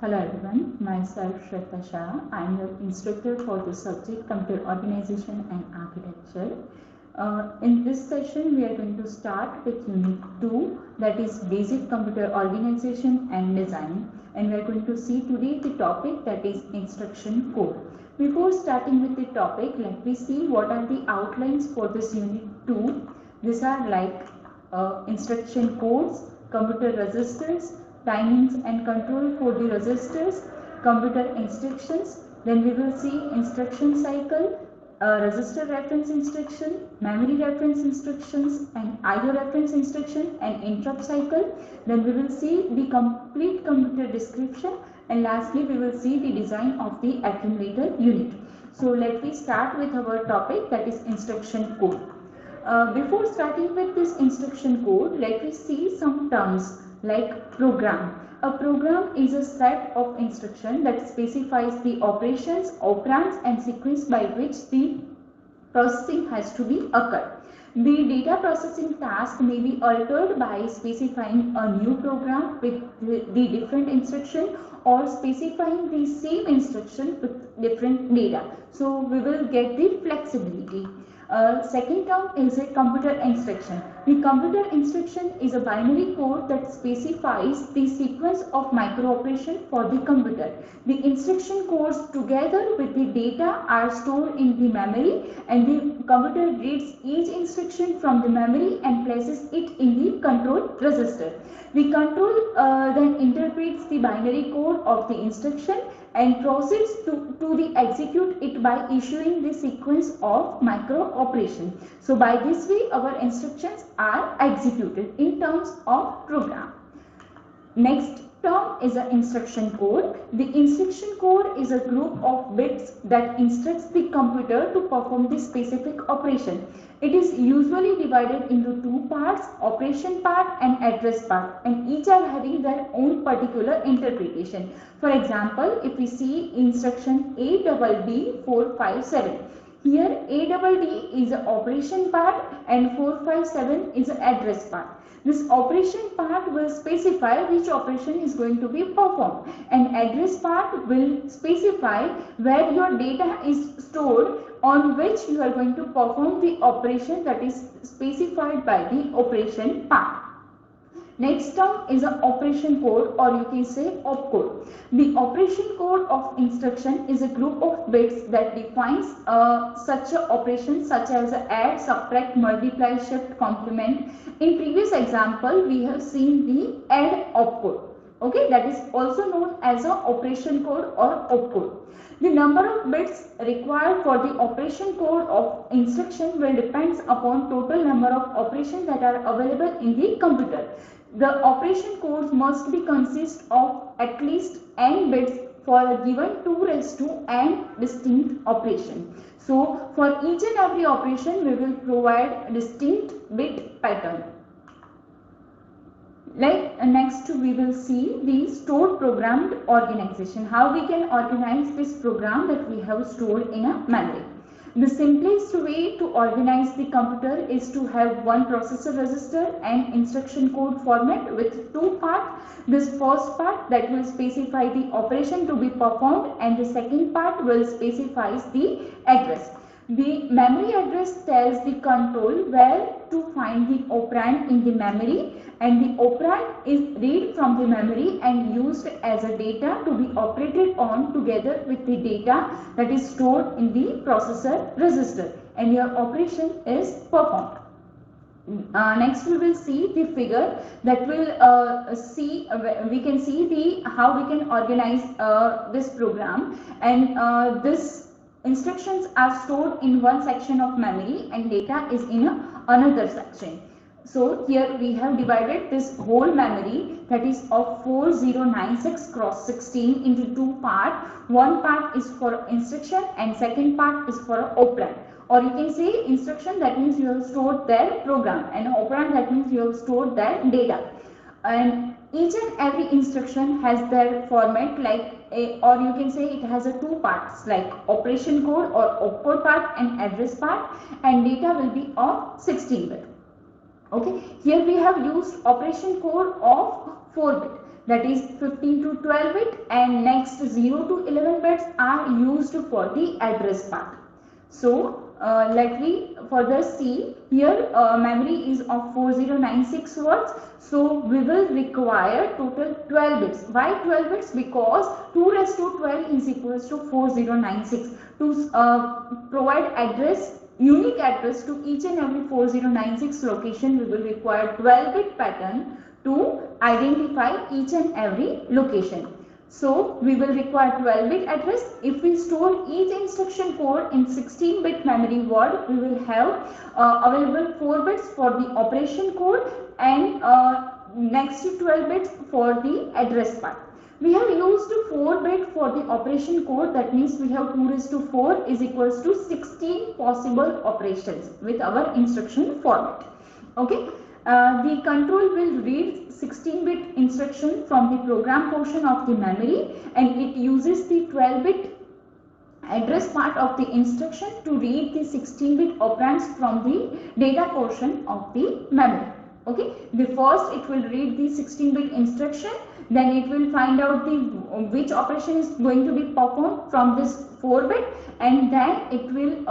Hello everyone, myself Shweta Shah. I am your instructor for the subject Computer Organization and Architecture. In this session, we are going to start with Unit 2, that is Basic Computer Organization and Design, and we are going to see today the topic that is Instruction Code. Before starting with the topic, let me see what are the outlines for this Unit 2. These are like instruction codes, computer registers, timings and control for the registers, computer instructions, then we will see instruction cycle, register reference instruction, memory reference instructions and IO reference instruction and interrupt cycle. Then we will see the complete computer description, and lastly we will see the design of the accumulator unit. So let me start with our topic, that is instruction code. Before starting with this instruction code, let me see some terms like program. A program is a set of instructions that specifies the operations, operands and sequence by which the processing has to be occurred. The data processing task may be altered by specifying a new program with the different instruction or specifying the same instruction with different data. So we will get the flexibility. Second term is a computer instruction. The computer instruction is a binary code that specifies the sequence of micro operation for the computer. The instruction codes together with the data are stored in the memory, and the computer reads each instruction from the memory and places it in the control register. The control then interprets the binary code of the instruction and proceeds to the execute it by issuing the sequence of micro operation. So by this way our instructions are executed in terms of program. Next term is an instruction code. The instruction code is a group of bits that instructs the computer to perform the specific operation. It is usually divided into two parts, operation part and address part, and each are having their own particular interpretation. For example, if we see instruction ADD 457, here ADD is the operation part and 457 is the address part. This operation part will specify which operation is going to be performed, and address part will specify where your data is stored on which you are going to perform the operation that is specified by the operation part. Next term is an operation code, or you can say opcode. The operation code of instruction is a group of bits that defines such an operation such as add, subtract, multiply, shift, complement. In previous example, we have seen the add opcode. Okay, that is also known as an operation code or opcode. The number of bits required for the operation code of instruction will depend upon total number of operations that are available in the computer. The operation codes must be consist of at least n bits for a given 2:n distinct operation. So for each and every operation we will provide a distinct bit pattern. Next we will see the stored programmed organization. How we can organize this program that we have stored in a memory. The simplest way to organize the computer is to have one processor register and instruction code format with two parts. This first part that will specify the operation to be performed, and the second part will specify the address. The memory address tells the control where to find the operand in the memory, and the operand is read from the memory and used as a data to be operated on together with the data that is stored in the processor register, and your operation is performed. Next we will see the figure that will we can see the how we can organize this program, and this instructions are stored in one section of memory and data is in another section. So here we have divided this whole memory, that is of 4096 cross 16, into two parts. One part is for instruction and second part is for operand, or you can say instruction, that means you have stored their program, and operand, that means you have stored their data. And each and every instruction has their format, like or you can say it has a two parts, like operation code or opcode part and address part, and data will be of 16 bit. Okay, here we have used operation code of 4 bit. that is 15 to 12 bit, and next 0 to 11 bits are used for the address part. So let me further see here. Memory is of 4096 words, so we will require total 12 bits. Why 12 bits? Because 2 raised to 12 is equals to 4096. To provide address, unique address to each and every 4096 location, we will require 12 bit pattern to identify each and every location. So we will require 12 bit address. If we store each instruction code in 16 bit memory word, we will have available 4 bits for the operation code and next 12 bits for the address part. We have used 4 bit for the operation code, that means we have 2 raised to 4 is equals to 16 possible operations with our instruction format. Okay. The control will read 16-bit instruction from the program portion of the memory, and it uses the 12-bit address part of the instruction to read the 16-bit operands from the data portion of the memory. Okay, the first it will read the 16-bit instruction, then it will find out the which operation is going to be performed from this 4-bit, and then it will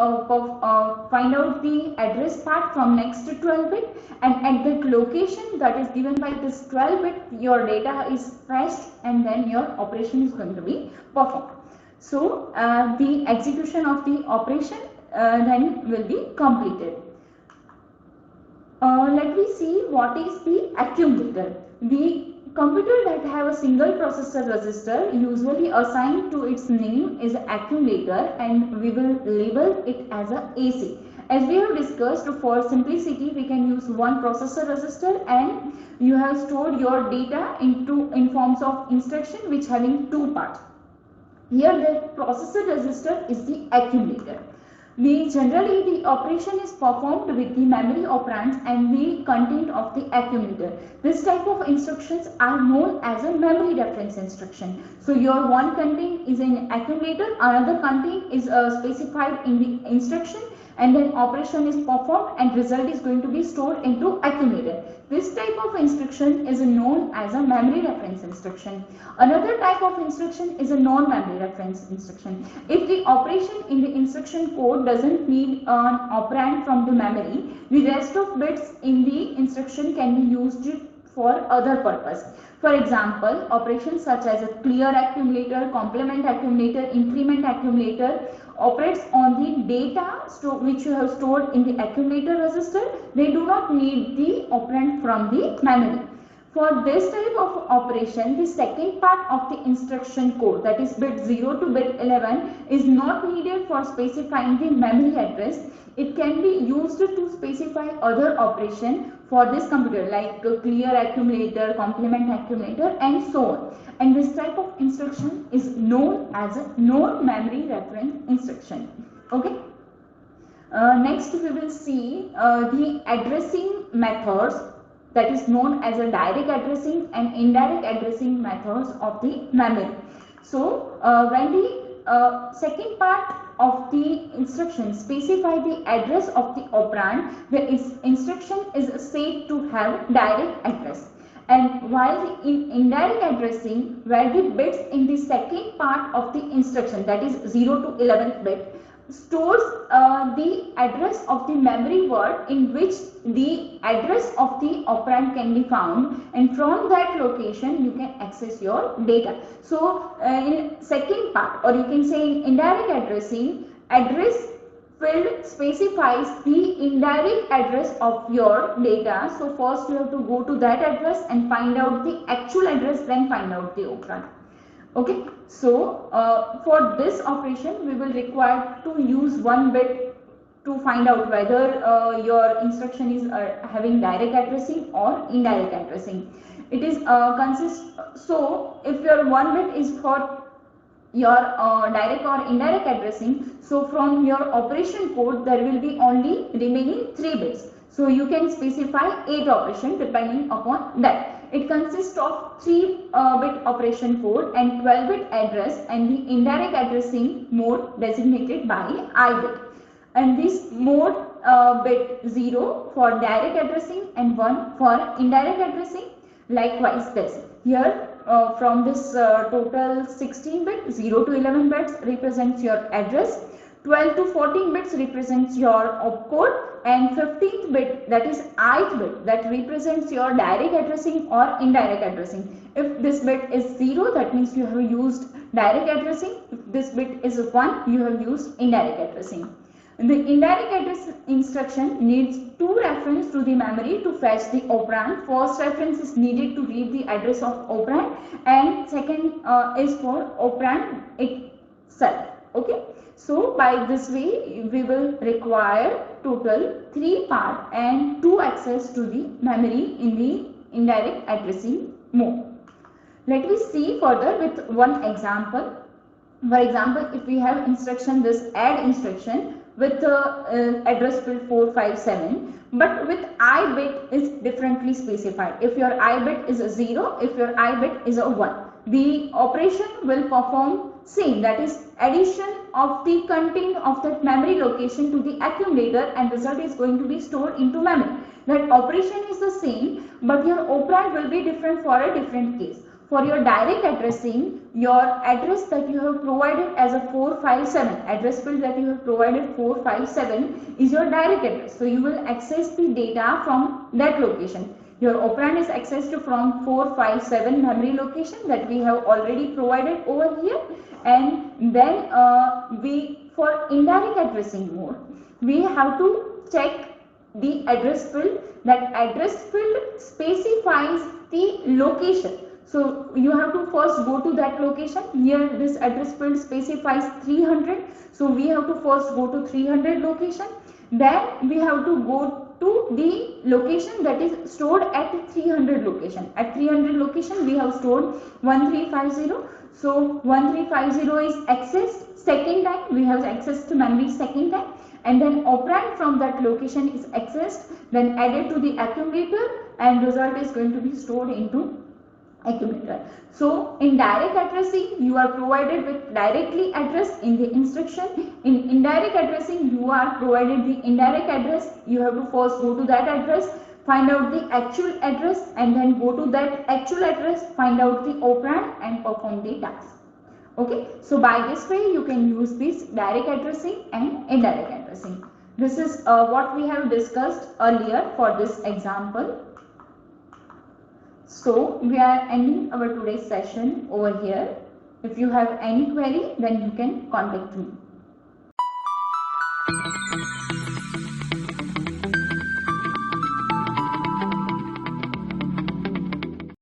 find out the address part from next 12-bit, and at that location that is given by this 12-bit your data is fetched and then your operation is going to be performed. So the execution of the operation then will be completed. Let me see what is the accumulator. The computer that have a single processor register usually assigned to its name is accumulator, and we will label it as a AC. As we have discussed, for simplicity we can use one processor register, and you have stored your data in forms of instruction which having 2 parts. Here the processor register is the accumulator. Generally the operation is performed with the memory operands and the content of the accumulator. This type of instructions are known as a memory reference instruction. So your one content is an accumulator, another content is specified in the instruction, and then operation is performed and result is going to be stored into accumulator. This type of instruction is known as a memory reference instruction. Another type of instruction is a non-memory reference instruction. If the operation in the instruction code doesn't need an operand from the memory, the rest of bits in the instruction can be used for other purpose. For example, operations such as a clear accumulator, complement accumulator, increment accumulator operates on the data which you have stored in the accumulator register. They do not need the operand from the memory. For this type of operation, the second part of the instruction code, that is bit 0 to bit 11, is not needed for specifying the memory address. It can be used to specify other operation for this computer like clear accumulator, complement accumulator, and so on. And this type of instruction is known as a non-memory reference instruction. Okay. Next we will see the addressing methods, that is known as a direct addressing and indirect addressing methods of the memory. So when the second part of the instruction specify the address of the operand, the instruction is said to have direct address. And while in indirect addressing, where the bits in the second part of the instruction, that is 0 to 11th bit, stores the address of the memory word in which the address of the operand can be found, and from that location you can access your data. So in second part, or you can say in indirect addressing, address field specifies the indirect address of your data. So first you have to go to that address and find out the actual address, then find out the operand. Okay, so for this operation we will require to use 1 bit to find out whether your instruction is having direct addressing or indirect addressing. It is so if your 1 bit is for your direct or indirect addressing, so from your operation code there will be only remaining 3 bits. So you can specify 8 operation depending upon that. It consists of 3-bit operation code and 12-bit address, and the indirect addressing mode designated by I bit. And this mode bit 0 for direct addressing and 1 for indirect addressing. Likewise this. Here from this total 16 bit, 0 to 11 bits represents your address, 12 to 14 bits represents your opcode, and 15th bit, that is ith bit, that represents your direct addressing or indirect addressing. If this bit is 0, that means you have used direct addressing. If this bit is 1, you have used indirect addressing. The indirect address instruction needs two references to the memory to fetch the operand. First reference is needed to read the address of operand, and second is for operand itself. Okay. So by this way we will require total 3 part and 2 access to the memory in the indirect addressing mode. Let me see further with one example. For example, if we have instruction, this add instruction with address field 457, but with I bit is differently specified. If your I bit is a 0, if your I bit is a 1, the operation will perform same, that is addition of the content of that memory location to the accumulator, and result is going to be stored into memory. That operation is the same, but your operand will be different for a different case. For your direct addressing, your address that you have provided as a 457, address field that you have provided 457 is your direct address. So you will access the data from that location. Your operand is accessed from 457 memory location that we have already provided over here. And then for indirect addressing mode, we have to check the address field. That address field specifies the location. So you have to first go to that location. Here this address field specifies 300. So we have to first go to 300 location. Then we have to go to the location that is stored at 300 location. At 300 location we have stored 1350. So 1350 is accessed second time. We have access to memory second time. And then operand from that location is accessed, then added to the accumulator, and result is going to be stored into accumulator. So in direct addressing, you are provided with directly address in the instruction. In indirect addressing, you are provided the indirect address. You have to first go to that address, find out the actual address, and then go to that actual address, find out the operand and perform the task. Okay, so by this way you can use this direct addressing and indirect addressing. This is what we have discussed earlier for this example. So we are ending our today's session over here. If you have any query, then you can contact me.